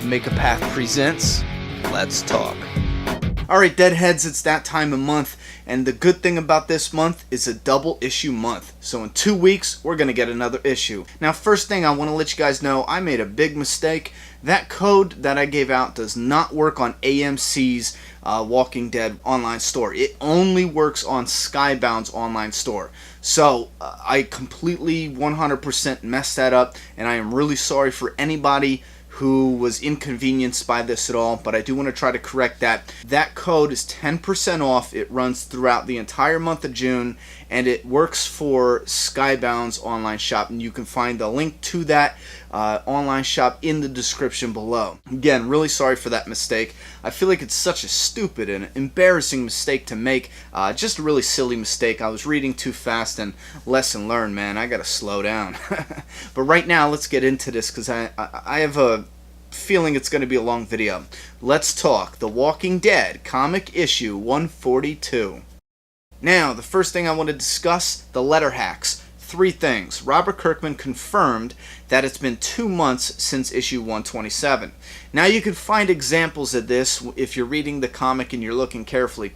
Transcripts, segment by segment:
Make a Path presents Let's Talk. Alright, Deadheads, it's that time of month, and the good thing about this month is a double issue month. So in 2 weeks, we're going to get another issue. Now, first thing I want to let you guys know, I made a big mistake. That code that I gave out does not work on AMC's Walking Dead online store. It only works on SKYBOUND's online store. So I completely 100% messed that up, and I am really sorry for anybody who was inconvenienced by this at all, but I do want to try to correct that. That code is 10% off. It runs throughout the entire month of June, and it works for SKYBOUND's online shop, and you can find the link to that online shop in the description below. Again, really sorry for that mistake. I feel like it's such a stupid and embarrassing mistake to make. Just a really silly mistake. I was reading too fast, and lesson learned, man. I gotta slow down. But right now, let's get into this, because I have a feeling it's going to be a long video. Let's talk The Walking Dead comic issue 142. Now, the first thing I want to discuss, the letter hacks. 3 things. Robert Kirkman confirmed that it's been 2 months since issue 127. Now, you can find examples of this if you're reading the comic and you're looking carefully.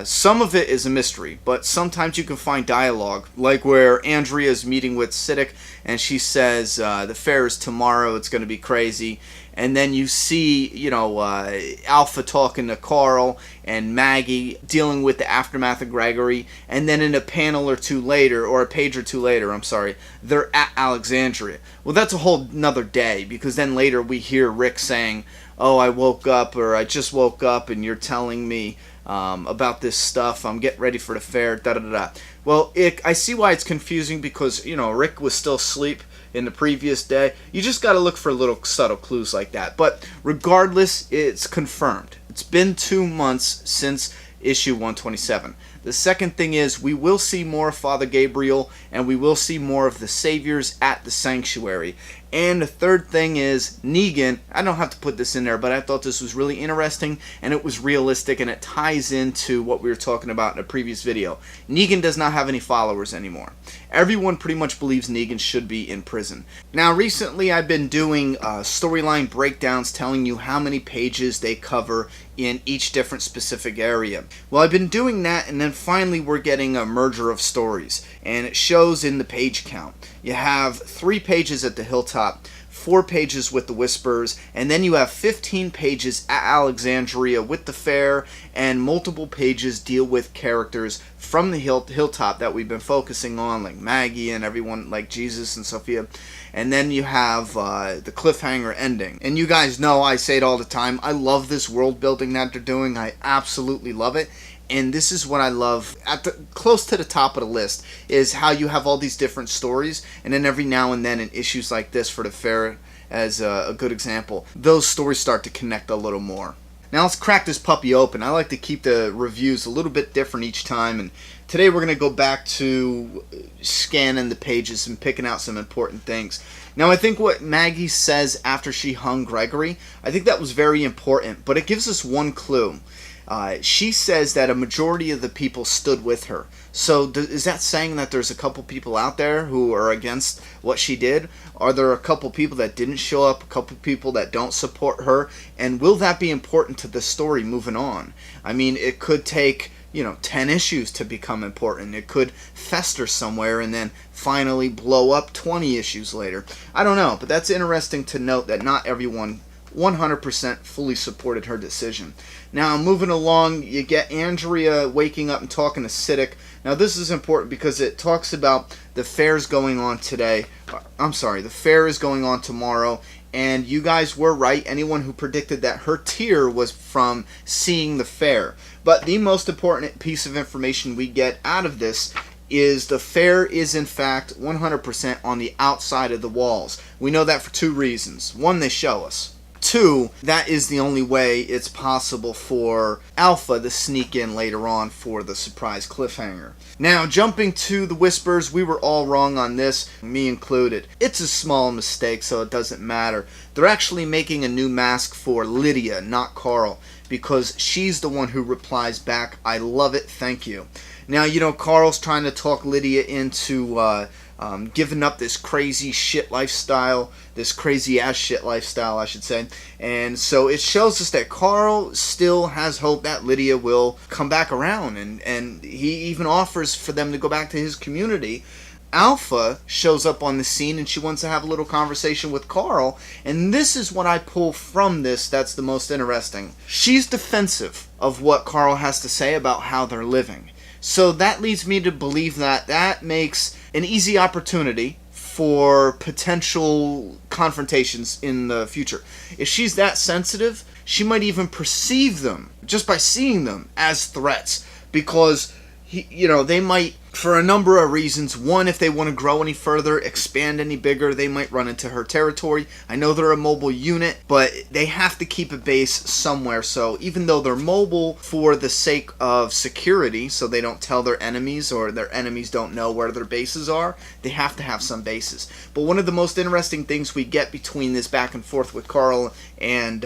Some of it is a mystery, but sometimes you can find dialogue, like where Andrea is meeting with Siddiq and she says, the fair is tomorrow, it's going to be crazy. And then you see, Alpha talking to Carl and Maggie dealing with the aftermath of Gregory. And then in a panel or two later, or a page or two later, I'm sorry, they're at Alexandria. Well, that's a whole nother day, because then later we hear Rick saying, oh, I woke up, or I just woke up, and you're telling me about this stuff. I'm getting ready for the fair, da-da-da-da. Well, I see why it's confusing, because, Rick was still asleep in the previous day. You just got to look for little subtle clues like that. But regardless, it's confirmed. It's been 2 months since issue 127. The second thing is we will see more of Father Gabriel, and we will see more of the Saviors at the Sanctuary. And the third thing is Negan. I don't have to put this in there, but I thought this was really interesting, and it was realistic, and it ties into what we were talking about in a previous video. Negan does not have any followers anymore. Everyone pretty much believes Negan should be in prison. Now, recently I've been doing storyline breakdowns telling you how many pages they cover in each different specific area. Well, I've been doing that, and then finally we're getting a merger of stories, and it shows in the page count. You have 3 pages at the Hilltop, 4 pages with the Whispers, and then you have 15 pages at Alexandria with the fair, and multiple pages deal with characters from the Hilltop that we've been focusing on, like Maggie and everyone, like Jesus and Sophia. And then you have the cliffhanger ending. And you guys know I say it all the time, I love this world building that they're doing. I absolutely love it. And this is what I love, close to the top of the list, is how you have all these different stories, and then every now and then in issues like this for the fair, as a good example, those stories start to connect a little more. Now let's crack this puppy open. I like to keep the reviews a little bit different each time, and today we're going to go back to scanning the pages and picking out some important things. Now, I think what Maggie says after she hung Gregory, I think that was very important, but it gives us one clue. She says that a majority of the people stood with her. So is that saying that there's a couple people out there who are against what she did? Are there a couple people that didn't show up, a couple people that don't support her? And will that be important to the story moving on? I mean, it could take 10 issues to become important. It could fester somewhere and then finally blow up 20 issues later. I don't know, but that's interesting to note that not everyone 100% fully supported her decision. Now, moving along, you get Andrea waking up and talking to Siddiq. Now, this is important because it talks about the fair's going on today. I'm sorry, the fair is going on tomorrow. And you guys were right, anyone who predicted that her tear was from seeing the fair. But the most important piece of information we get out of this is the fair is in fact 100% on the outside of the walls. We know that for 2 reasons. 1, they show us. 2, that is the only way it's possible for Alpha to sneak in later on for the surprise cliffhanger. Now, jumping to the Whispers, we were all wrong on this, me included. It's a small mistake, so it doesn't matter. They're actually making a new mask for Lydia, not Carl, because she's the one who replies back, I love it, thank you. Now, Carl's trying to talk Lydia into giving up this crazy shit lifestyle, this crazy ass shit lifestyle, I should say. And so it shows us that Carl still has hope that Lydia will come back around, and he even offers for them to go back to his community. Alpha shows up on the scene and she wants to have a little conversation with Carl, and this is what I pull from this that's the most interesting. She's defensive of what Carl has to say about how they're living. So that leads me to believe that that makes an easy opportunity for potential confrontations in the future. If she's that sensitive, she might even perceive them, just by seeing them, as threats, because they might, for a number of reasons. One, if they want to grow any further, expand any bigger, they might run into her territory. I know they're a mobile unit, but they have to keep a base somewhere. So even though they're mobile for the sake of security, so they don't tell their enemies or their enemies don't know where their bases are, they have to have some bases. But one of the most interesting things we get between this back and forth with Carl and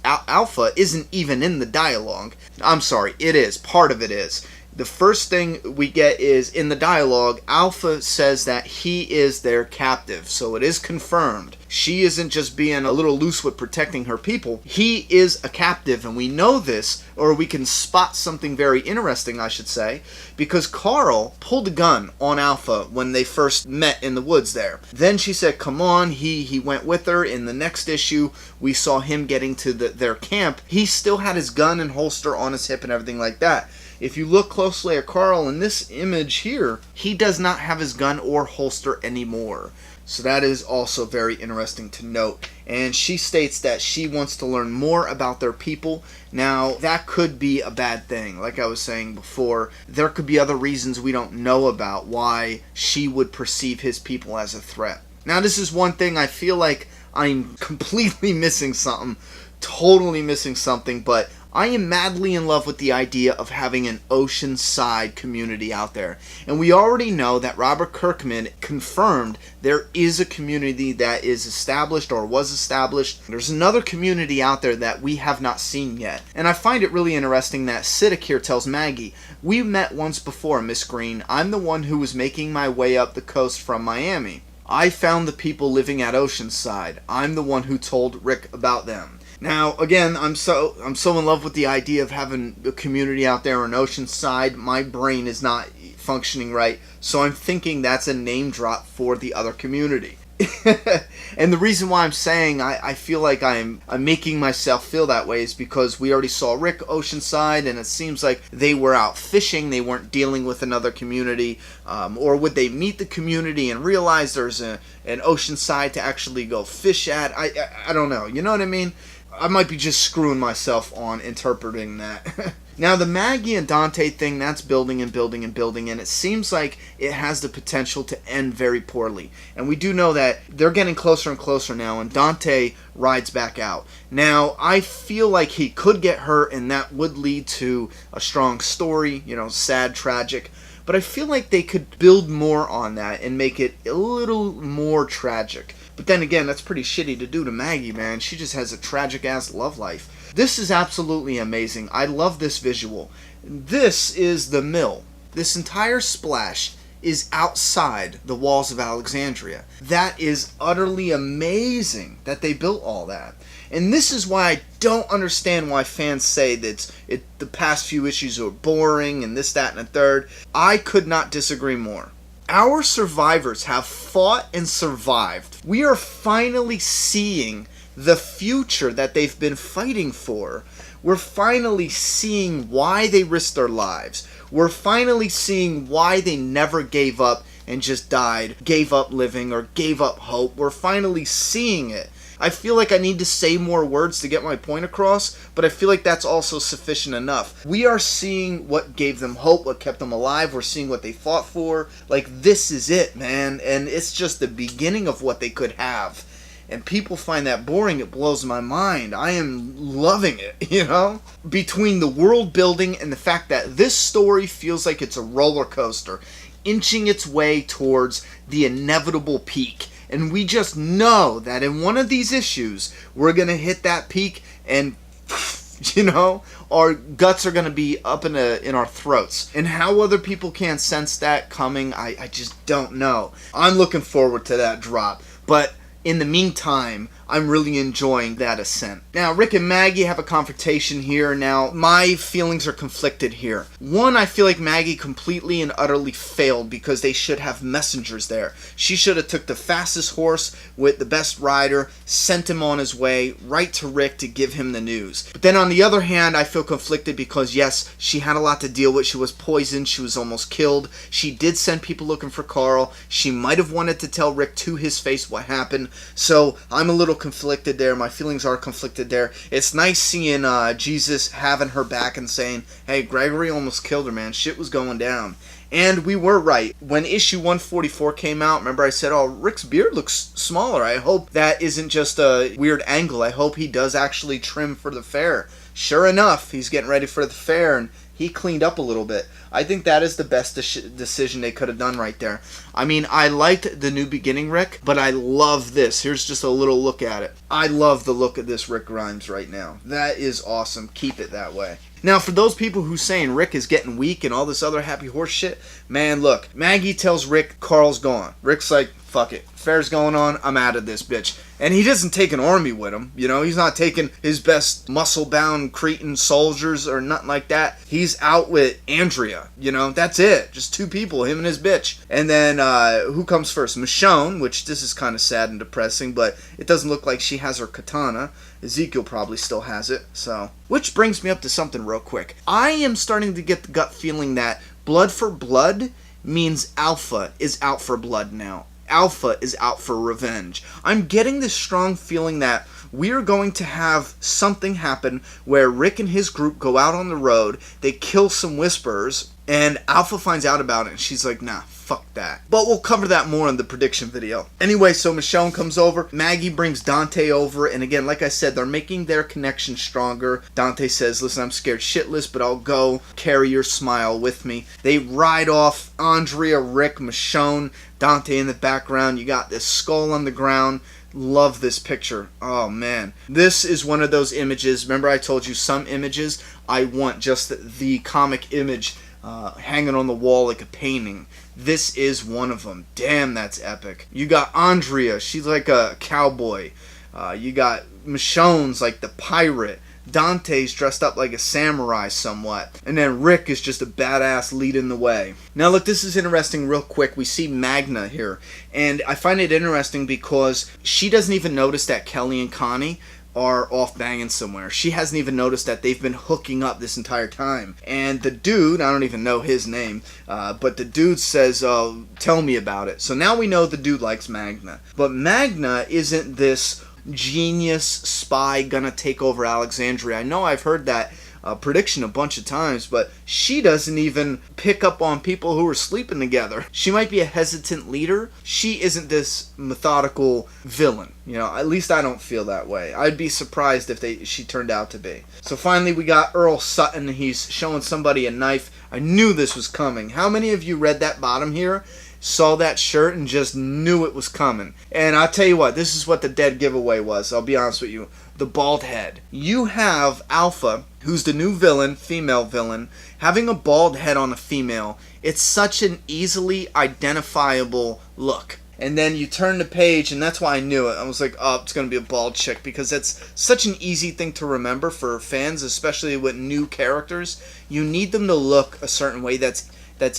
Alpha isn't even in the dialogue. I'm sorry, it is. Part of it is. The first thing we get is, in the dialogue, Alpha says that he is their captive. So it is confirmed. She isn't just being a little loose with protecting her people. He is a captive, and we know this, or we can spot something very interesting, I should say, because Carl pulled a gun on Alpha when they first met in the woods there. Then she said, come on, he went with her. In the next issue, we saw him getting to their camp. He still had his gun and holster on his hip and everything like that. If you look closely at Carl in this image here, he does not have his gun or holster anymore. So that is also very interesting to note. And she states that she wants to learn more about their people. Now, that could be a bad thing. Like I was saying before, there could be other reasons we don't know about why she would perceive his people as a threat. Now, this is one thing I feel like I'm completely missing something. Totally missing something, but I am madly in love with the idea of having an oceanside community out there. And we already know that Robert Kirkman confirmed there is a community that is established or was established. There's another community out there that we have not seen yet. And I find it really interesting that Siddiq here tells Maggie, we met once before, Miss Green. I'm the one who was making my way up the coast from Miami. I found the people living at Oceanside. I'm the one who told Rick about them. Now, again, I'm so in love with the idea of having a community out there in Oceanside. My brain is not functioning right, so I'm thinking that's a name drop for the other community. And the reason why I'm saying I feel like I'm making myself feel that way is because we already saw Rick Oceanside, and it seems like they were out fishing. They weren't dealing with another community. Or would they meet the community and realize there's an Oceanside to actually go fish at? I don't know. You know what I mean? I might be just screwing myself on interpreting that. Now, the Maggie and Dante thing, that's building and building and building, and it seems like it has the potential to end very poorly. And we do know that they're getting closer and closer now, and Dante rides back out. Now, I feel like he could get hurt, and that would lead to a strong story, sad, tragic. But I feel like they could build more on that and make it a little more tragic. But then again, that's pretty shitty to do to Maggie, man. She just has a tragic-ass love life. This is absolutely amazing. I love this visual. This is the mill. This entire splash is outside the walls of Alexandria. That is utterly amazing that they built all that. And this is why I don't understand why fans say that the past few issues are boring and this, that, and the third. I could not disagree more. Our survivors have fought and survived. We are finally seeing the future that they've been fighting for. We're finally seeing why they risked their lives. We're finally seeing why they never gave up and just died, gave up living, or gave up hope. We're finally seeing it. I feel like I need to say more words to get my point across, but I feel like that's also sufficient enough. We are seeing what gave them hope, what kept them alive. We're seeing what they fought for. Like, this is it, man. And it's just the beginning of what they could have. And people find that boring. It blows my mind. I am loving it, Between the world building and the fact that this story feels like it's a roller coaster, inching its way towards the inevitable peak. And we just know that in one of these issues, we're going to hit that peak and You know, our guts are going to be up in our throats. And how other people can't sense that coming, I just don't know. I'm looking forward to that drop. But in the meantime, I'm really enjoying that ascent. Now, Rick and Maggie have a confrontation here. Now, my feelings are conflicted here. One, I feel like Maggie completely and utterly failed because they should have messengers there. She should have took the fastest horse with the best rider, sent him on his way right to Rick to give him the news. But then on the other hand, I feel conflicted because yes, she had a lot to deal with. She was poisoned. She was almost killed. She did send people looking for Carl. She might have wanted to tell Rick to his face what happened. So I'm a little conflicted there. My feelings are conflicted there. It's nice seeing Jesus having her back and saying, hey, Gregory almost killed her, man. Shit was going down. And we were right. When issue 144 came out, remember I said, oh, Rick's beard looks smaller. I hope that isn't just a weird angle. I hope he does actually trim for the fair. Sure enough, he's getting ready for the fair, and he cleaned up a little bit. I think that is the best decision they could have done right there. I mean, I liked the New Beginning Rick, but I love this. Here's just a little look at it. I love the look of this Rick Grimes right now. That is awesome. Keep it that way. Now, for those people who saying Rick is getting weak and all this other happy horse shit, man, look. Maggie tells Rick Carl's gone. Rick's like, fuck it. Fair's going on. I'm out of this bitch. And he doesn't take an army with him. You know, he's not taking his best muscle-bound Cretan soldiers or nothing like that. He's out with Andrea. You know, that's it. Just two people, him and his bitch. And then, who comes first? Michonne, which this is kind of sad and depressing, but it doesn't look like she has her katana. Ezekiel probably still has it, so. Which brings me up to something real quick. I am starting to get the gut feeling that blood for blood means Alpha is out for blood now. Alpha is out for revenge. I'm getting this strong feeling that we're going to have something happen where Rick and his group go out on the road, they kill some Whisperers, and Alpha finds out about it, and she's like, nah, fuck that. But we'll cover that more in the prediction video. Anyway, so Michonne comes over, Maggie brings Dante over, and again, like I said, they're making their connection stronger. Dante says, listen, I'm scared shitless, but I'll go carry your smile with me. They ride off, Andrea, Rick, Michonne, Dante in the background. You got this skull on the ground. Love this picture. Oh man, this is one of those images. Remember I told you some images I want just the comic image hanging on the wall like a painting. This is one of them. Damn, that's epic. You got Andrea, she's like a cowboy. You got Michonne's like the pirate. Dante's dressed up like a samurai somewhat. And then Rick is just a badass leading the way. Now look, this is interesting real quick. We see Magna here. And I find it interesting because she doesn't even notice that Kelly and Connie are off banging somewhere. She hasn't even noticed that they've been hooking up this entire time. And the dude, I don't even know his name, but the dude says, oh, tell me about it. So now we know the dude likes Magna. But Magna isn't this genius spy gonna take over Alexandria. I know I've heard that prediction a bunch of times, but she doesn't even pick up on people who are sleeping together. She might be a hesitant leader. She isn't this methodical villain. You know, at least I don't feel that way. I'd be surprised if she turned out to be. So finally we got Earl Sutton. He's showing somebody a knife. I knew this was coming. How many of you read that bottom here? Saw that shirt and just knew it was coming. And I'll tell you what, this is what the dead giveaway was. I'll be honest with you. The bald head. You have Alpha, who's the new villain, female villain, having a bald head on a female. It's such an easily identifiable look. And then you turn the page, and that's why I knew it. I was like, oh, it's going to be a bald chick, because that's such an easy thing to remember for fans, especially with new characters. You need them to look a certain way that's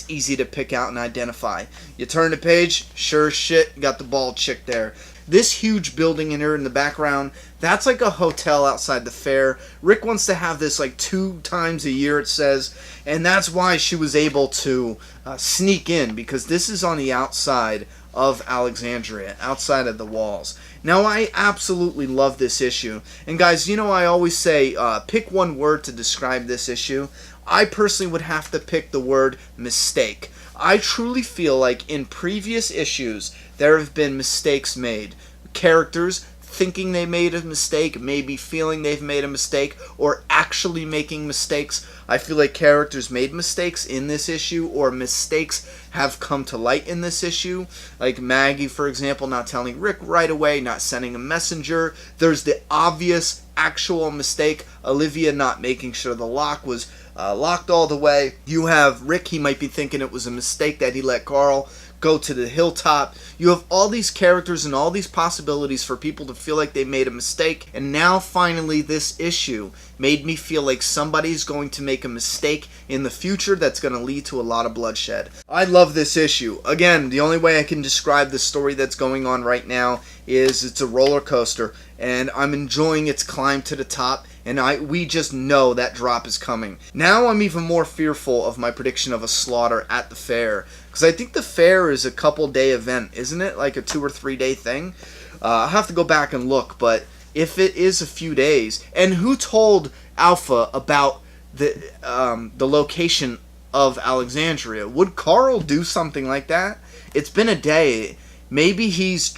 easy to pick out and identify. You turn the page, sure as shit, you got the bald chick there. This huge building in here in the background, that's like a hotel outside the fair. Rick wants to have this like 2 times a year, it says, and that's why she was able to sneak in, because this is on the outside of Alexandria, outside of the walls. Now, I absolutely love this issue. And guys, you know I always say, pick one word to describe this issue. I personally would have to pick the word mistake. I truly feel like in previous issues, there have been mistakes made. Characters, thinking they made a mistake, maybe feeling they've made a mistake, or actually making mistakes. I feel like characters made mistakes in this issue, or mistakes have come to light in this issue. Like Maggie, for example, not telling Rick right away, not sending a messenger. There's the obvious actual mistake, Olivia not making sure the lock was locked all the way. You have Rick, he might be thinking it was a mistake that he let Carl go to the hilltop. You have all these characters and all these possibilities for people to feel like they made a mistake, and now finally this issue made me feel like somebody's going to make a mistake in the future that's going to lead to a lot of bloodshed. I love this issue. Again, the only way I can describe the story that's going on right now is it's a roller coaster, and I'm enjoying its climb to the top, and we just know that drop is coming. Now I'm even more fearful of my prediction of a slaughter at the fair, because I think the fair is a couple-day event, isn't it? Like a 2 or 3 day thing? I'll have to go back and look, but if it is a few days, and who told Alpha about the location of Alexandria? Would Carl do something like that? It's been a day. Maybe he's,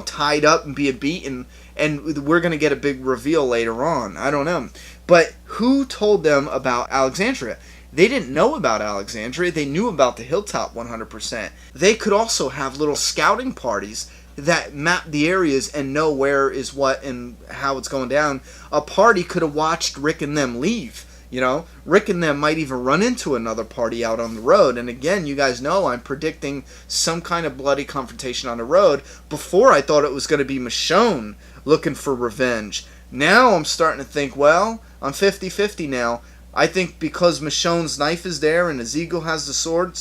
tied up and being beaten, and we're going to get a big reveal later on. I don't know. But who told them about Alexandria? They didn't know about Alexandria. They knew about the hilltop 100%. They could also have little scouting parties that map the areas and know where is what and how it's going down. A party could have watched Rick and them leave. Rick and them might even run into another party out on the road. And again, you guys know I'm predicting some kind of bloody confrontation on the road. Before, I thought it was going to be Michonne looking for revenge. Now I'm starting to think, well, I'm 50-50 now. I think because Michonne's knife is there and Ezekiel has the sword,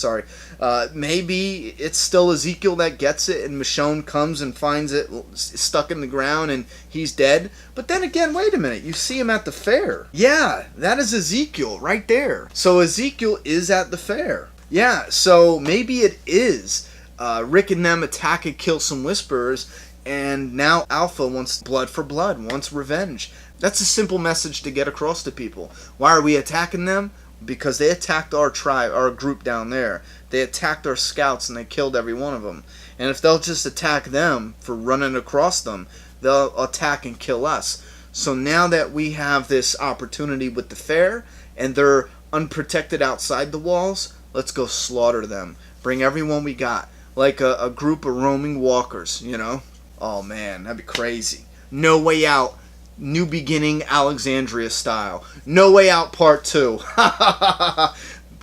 maybe it's still Ezekiel that gets it and Michonne comes and finds it stuck in the ground and he's dead. But then again, wait a minute, you see him at the fair. Yeah, that is Ezekiel right there. So Ezekiel is at the fair. Yeah, so maybe it is Rick and them attack and kill some Whisperers, and now Alpha wants blood for blood, wants revenge. That's a simple message to get across to people. Why are we attacking them? Because they attacked our tribe, our group down there. They attacked our scouts and they killed every one of them. And if they'll just attack them for running across them, they'll attack and kill us. So now that we have this opportunity with the fair and they're unprotected outside the walls, let's go slaughter them. Bring everyone we got. Like a group of roaming walkers, Oh man, that'd be crazy. No Way Out. New Beginning Alexandria style. No Way Out Part 2.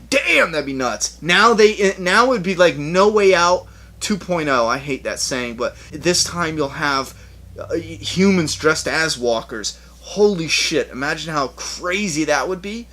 Damn, that'd be nuts. Now it would be like No Way Out 2.0. I hate that saying, but this time you'll have humans dressed as walkers. Holy shit, imagine how crazy that would be.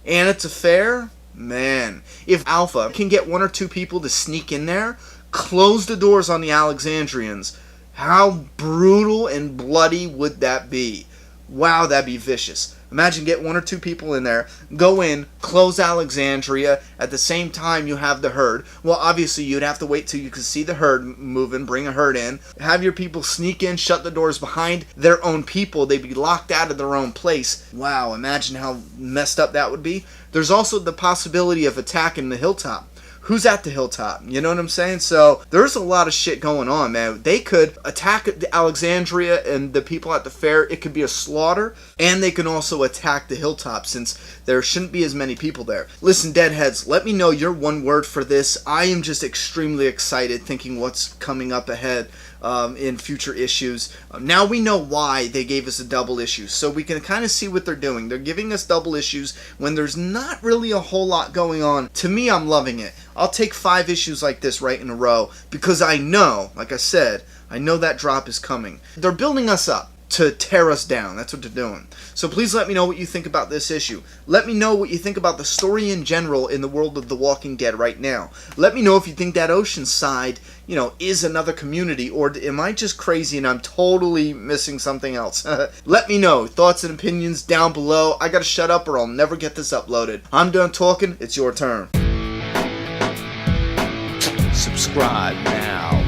And it's a fair? Man. If Alpha can get 1 or 2 people to sneak in there, close the doors on the Alexandrians, how brutal and bloody would that be? Wow, that'd be vicious. Imagine get 1 or 2 people in there, go in, close Alexandria, at the same time you have the herd. Well, obviously you'd have to wait till you could see the herd moving, bring a herd in, have your people sneak in, shut the doors behind their own people, they'd be locked out of their own place. Wow, imagine how messed up that would be. There's also the possibility of attacking the hilltop. Who's at the hilltop? You know what I'm saying? So there's a lot of shit going on, man. They could attack the Alexandria and the people at the fair. It could be a slaughter. And they can also attack the hilltop since there shouldn't be as many people there. Listen, Deadheads, let me know your one word for this. I am just extremely excited thinking what's coming up ahead in future issues. Now we know why they gave us a double issue, so we can kind of see what they're doing. They're giving us double issues when there's not really a whole lot going on. To me, I'm loving it. I'll take 5 issues like this right in a row because I know, like I said, I know that drop is coming. They're building us up to tear us down. That's what they're doing. So please let me know what you think about this issue. Let me know what you think about the story in general in the world of The Walking Dead right now. Let me know if you think that Oceanside, is another community, or am I just crazy and I'm totally missing something else? Let me know. Thoughts and opinions down below. I gotta shut up or I'll never get this uploaded. I'm done talking. It's your turn. Subscribe now.